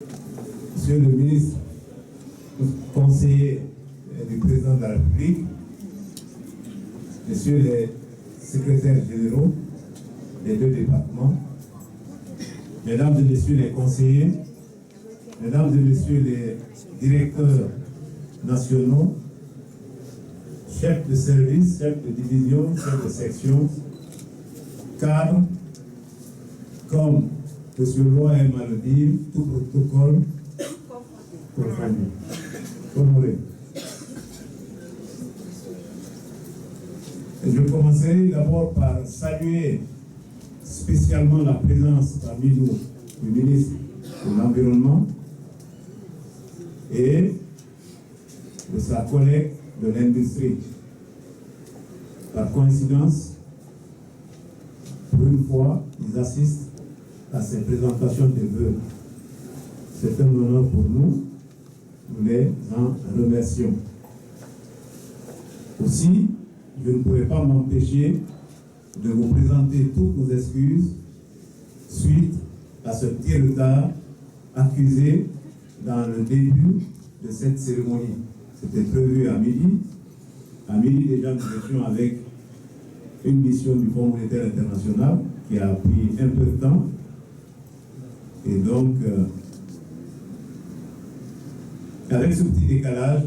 Monsieur le ministre, conseiller du président de la République, messieurs les secrétaires généraux des deux départements, mesdames et messieurs les conseillers, mesdames et messieurs les directeurs nationaux, chefs de service, chefs de division, chefs de section, cadres, comme M. Loi aime à le dire, tout protocole confondu. Honoré. Je commencerai d'abord par saluer spécialement la présence parmi nous du ministre de l'Environnement et de sa collègue de l'Industrie. Par coïncidence, pour une fois, ils assistent à ces présentations de vœux. C'est un honneur pour nous. Nous les en remercions. Aussi, je ne pourrais pas m'empêcher de vous présenter toutes nos excuses suite à ce petit retard accusé dans le début de cette cérémonie. C'était prévu à midi. À midi, déjà, nous étions avec une mission du Fonds monétaire international qui a pris un peu de temps. Et donc, avec ce petit décalage,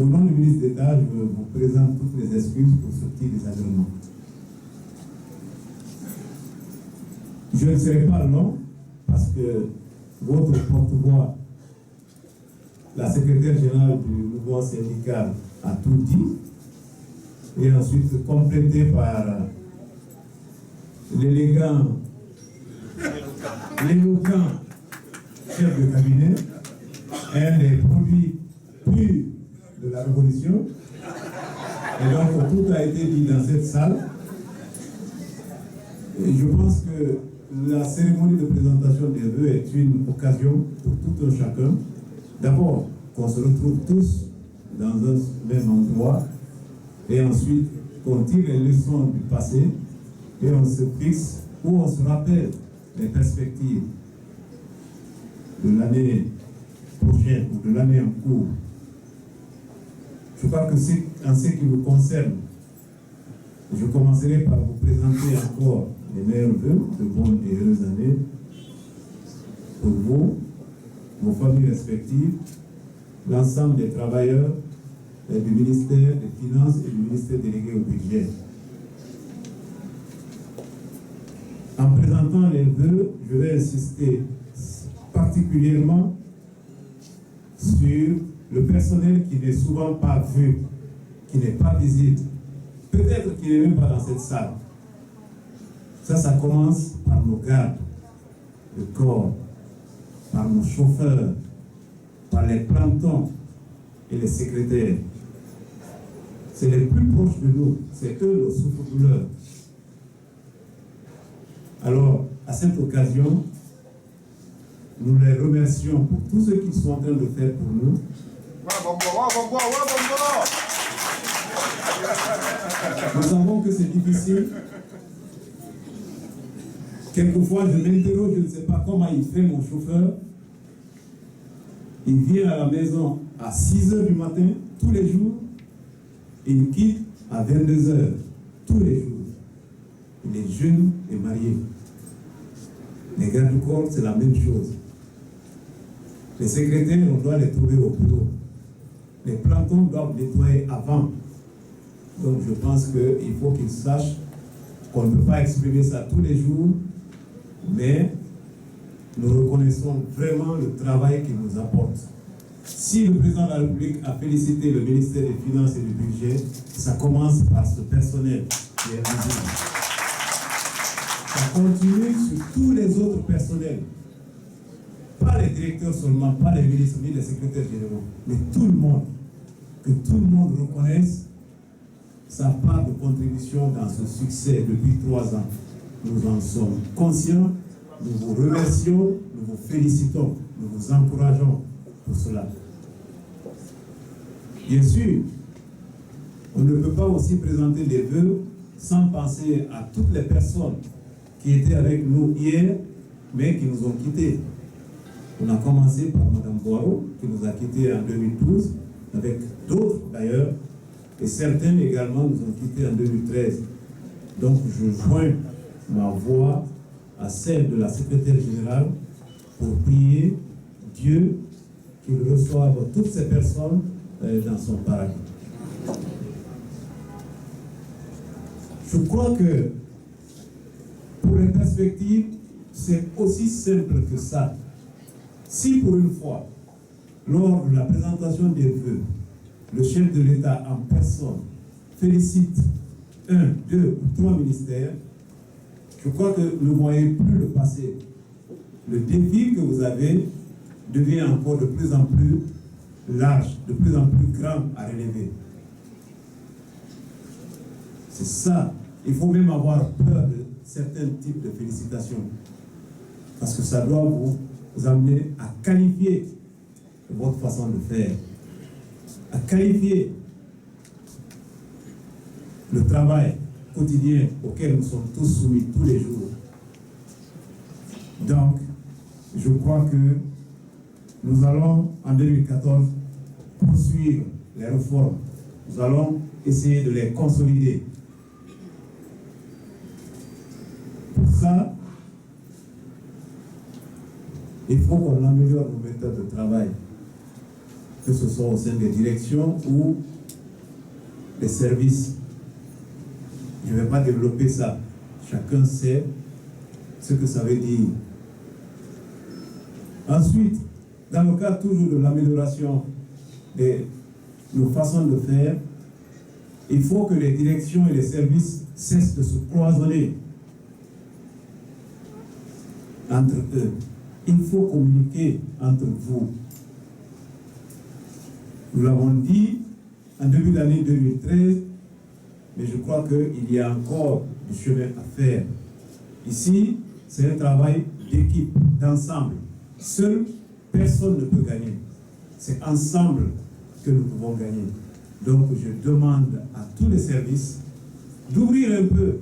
au nom du ministre d'État, je vous présente toutes les excuses pour ce petit désagrément. Je ne serai pas long parce que votre porte-voix, la secrétaire générale du mouvement syndical, a tout dit, et ensuite complété par l'éloquent chef de cabinet, un des produits purs de la révolution. Et donc tout a été dit dans cette salle. Et je pense que la cérémonie de présentation des vœux est une occasion pour tout un chacun. D'abord, qu'on se retrouve tous dans un même endroit, et ensuite qu'on tire les leçons du passé et on se fixe ou on se rappelle les perspectives de l'année prochaine ou de l'année en cours. Je crois que en ce qui vous concerne, je commencerai par vous présenter encore les meilleurs vœux de bonnes et heureuses années pour vous, vos familles respectives, l'ensemble des travailleurs du ministère des Finances et du ministère délégué au budget. En présentant les vœux, je vais insister particulièrement sur le personnel qui n'est souvent pas vu, qui n'est pas visible, peut-être qui n'est même pas dans cette salle. Ça commence par nos gardes de corps, par nos chauffeurs, par les plantons et les secrétaires. C'est les plus proches de nous, c'est eux nos souffre-douleurs. Alors, à cette occasion, nous les remercions pour tout ce qu'ils sont en train de faire pour nous. Nous savons que c'est difficile. Quelquefois, je m'interroge, je ne sais pas comment il fait mon chauffeur. Il vient à la maison à 6 h du matin, tous les jours, et il quitte à 22 h, tous les jours. Il est jeune et marié. Les gardes du corps, c'est la même chose. Les secrétaires, on doit les trouver au bureau. Les plantons doivent nettoyer avant. Donc je pense qu'il faut qu'ils sachent qu'on ne peut pas exprimer ça tous les jours, mais nous reconnaissons vraiment le travail qu'ils nous apportent. Si le président de la République a félicité le ministère des Finances et du Budget, ça commence par ce personnel qui est visible. Ça continue sur tous les autres personnels. Pas les directeurs seulement, pas les ministres, ni les secrétaires généraux, mais tout le monde. Que tout le monde reconnaisse sa part de contribution dans ce succès depuis 3 ans. Nous en sommes conscients, nous vous remercions, nous vous félicitons, nous vous encourageons pour cela. Bien sûr, on ne peut pas aussi présenter des vœux sans penser à toutes les personnes qui étaient avec nous hier mais qui nous ont quittés. On a commencé par Mme Boireau, qui nous a quittés en 2012, avec d'autres d'ailleurs, et certains également nous ont quittés en 2013. Donc je joins ma voix à celle de la secrétaire générale pour prier Dieu qu'il reçoive toutes ces personnes dans son paradis. Je crois que pour les perspectives, c'est aussi simple que ça. Si pour une fois, lors de la présentation des vœux, le chef de l'État en personne félicite 1, 2 ou 3 ministères, je crois que ne voyez plus le passé. Le défi que vous avez devient encore de plus en plus large, de plus en plus grand à relever. C'est ça. Il faut même avoir peur de certains types de félicitations. Parce que ça doit vous amener à qualifier votre façon de faire, à qualifier le travail quotidien auquel nous sommes tous soumis tous les jours. Donc, je crois que nous allons, en 2014, poursuivre les réformes. Nous allons essayer de les consolider. Pour ça, il faut qu'on améliore nos méthodes de travail, que ce soit au sein des directions ou des services. Je ne vais pas développer ça. Chacun sait ce que ça veut dire. Ensuite, dans le cadre toujours de l'amélioration de nos façons de faire, il faut que les directions et les services cessent de se cloisonner entre eux. Il faut communiquer entre vous. Nous l'avons dit en début d'année 2013, mais je crois qu'il y a encore du chemin à faire. Ici, c'est un travail d'équipe, d'ensemble. Seul, personne ne peut gagner. C'est ensemble que nous pouvons gagner. Donc, je demande à tous les services d'ouvrir un peu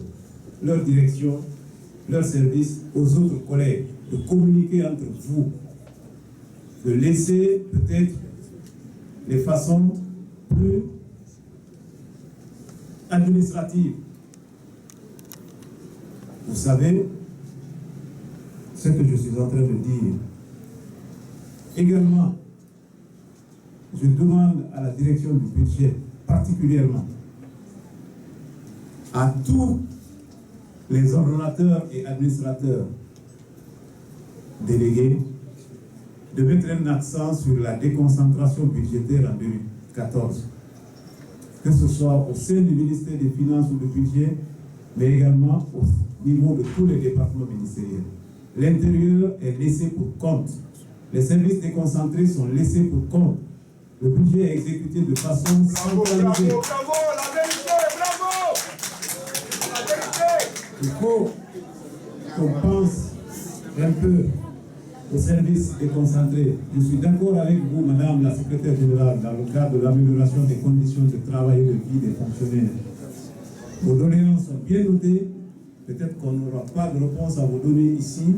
leur direction, leur service aux autres collègues, de communiquer entre vous, de laisser peut-être les façons plus administratives. Vous savez ce que je suis en train de dire. Également, je demande à la direction du budget, particulièrement à tous les ordonnateurs et administrateurs délégués, de mettre un accent sur la déconcentration budgétaire en 2014, que ce soit au sein du ministère des Finances ou du budget, mais également au niveau de tous les départements ministériels. L'intérieur est laissé pour compte. Les services déconcentrés sont laissés pour compte. Le budget est exécuté de façon centralisée. Bravo, bravo, la vérité, bravo! La vérité! Il faut qu'on pense un peu aux services déconcentrés. Je suis d'accord avec vous, Madame la Secrétaire Générale, dans le cadre de l'amélioration des conditions de travail et de vie des fonctionnaires. Vos données sont bien notées. Peut-être qu'on n'aura pas de réponse à vous donner ici,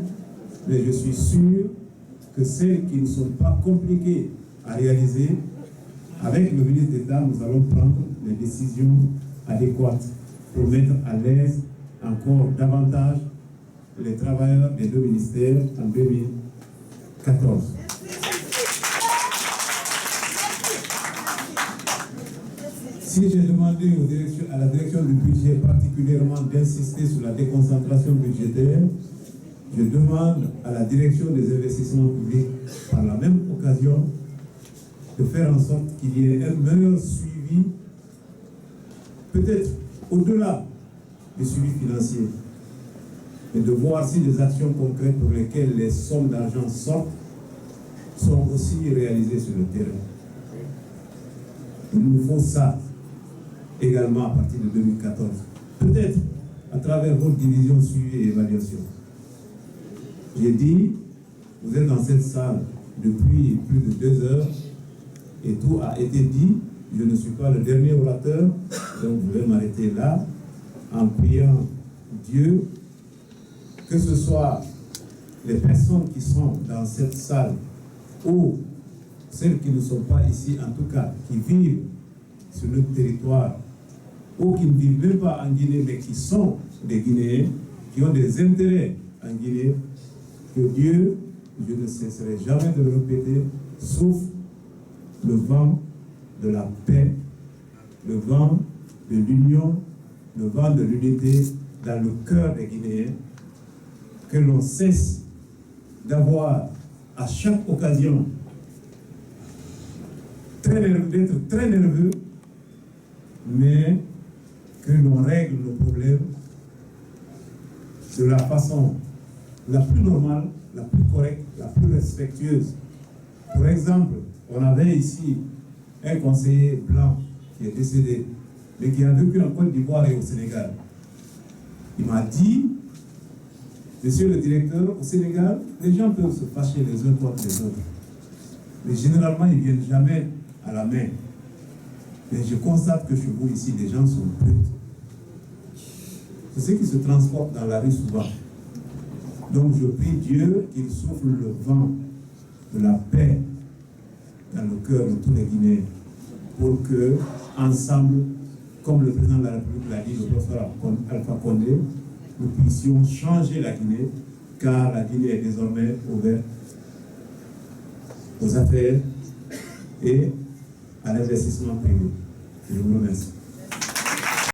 mais je suis sûr que celles qui ne sont pas compliquées à réaliser, avec le ministre d'État, nous allons prendre les décisions adéquates pour mettre à l'aise encore davantage les travailleurs des deux ministères en 2014. Si j'ai demandé à la direction du budget particulièrement d'insister sur la déconcentration budgétaire, je demande à la direction des investissements publics, par la même occasion, de faire en sorte qu'il y ait un meilleur suivi, peut-être au-delà du suivi financier, et de voir si les actions concrètes pour lesquelles les sommes d'argent sortent sont aussi réalisées sur le terrain. Il nous faut ça également à partir de 2014. Peut-être à travers votre division suivi et évaluation. J'ai dit, vous êtes dans cette salle depuis plus de 2 heures et tout a été dit. Je ne suis pas le dernier orateur, donc je vais m'arrêter là en priant Dieu, que ce soit les personnes qui sont dans cette salle, ou celles qui ne sont pas ici, en tout cas, qui vivent sur notre territoire, ou qui ne vivent même pas en Guinée, mais qui sont des Guinéens, qui ont des intérêts en Guinée, que Dieu, je ne cesserai jamais de le répéter, souffle le vent de la paix, le vent de l'union, le vent de l'unité dans le cœur des Guinéens, que l'on cesse d'avoir à chaque occasion d'être très nerveux, mais que l'on règle nos problèmes de la façon la plus normale, la plus correcte, la plus respectueuse. Pour exemple, on avait ici un conseiller blanc qui est décédé, mais qui a vécu en Côte d'Ivoire et au Sénégal. Il m'a dit, monsieur le directeur, au Sénégal, les gens peuvent se fâcher les uns contre les autres. Mais généralement, ils ne viennent jamais à la main. Mais je constate que chez vous ici, les gens sont brutes. C'est ce qui se transporte dans la rue souvent. Donc je prie Dieu qu'il souffle le vent de la paix dans le cœur de tous les Guinéens, pour que, ensemble, comme le président de la République l'a dit, le professeur Alpha Condé, nous puissions changer la Guinée, car la Guinée est désormais ouverte aux affaires et à l'investissement privé. Je vous remercie.